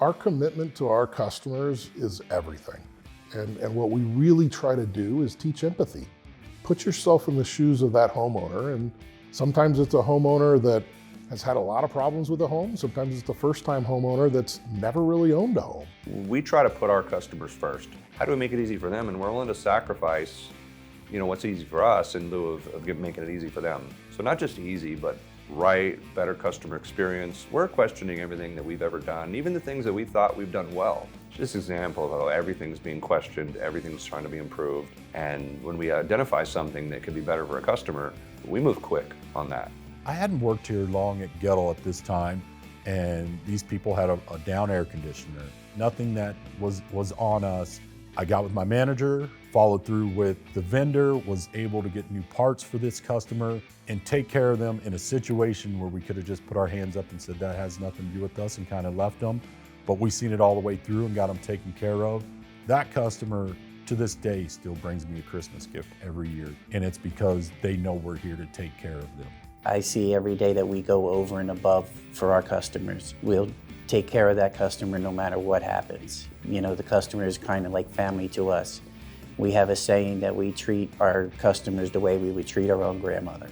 Our commitment to our customers is everything. And what we really try to do is teach empathy. Put yourself in the shoes of that homeowner, and sometimes it's a homeowner that has had a lot of problems with a home. Sometimes it's the first-time homeowner that's never really owned a home. We try to put our customers first. How do we make it easy for them? And we're willing to sacrifice, what's easy for us in lieu of making it easy for them. So not just easy, but right, better customer experience. We're questioning everything that we've ever done, even the things that we thought we've done well. Just an example of how everything's being questioned, everything's trying to be improved. And when we identify something that could be better for a customer, we move quick on that. I hadn't worked here long at Goettl at this time, and these people had a down air conditioner. Nothing that was on us. I got with my manager, followed through with the vendor, was able to get new parts for this customer and take care of them in a situation where we could have just put our hands up and said that has nothing to do with us and kind of left them. But we seen it all the way through and got them taken care of. That customer to this day still brings me a Christmas gift every year. And it's because they know we're here to take care of them. I see every day that we go over and above for our customers. We'll take care of that customer no matter what happens. The customer is kind of like family to us. We have a saying that we treat our customers the way we would treat our own grandmother.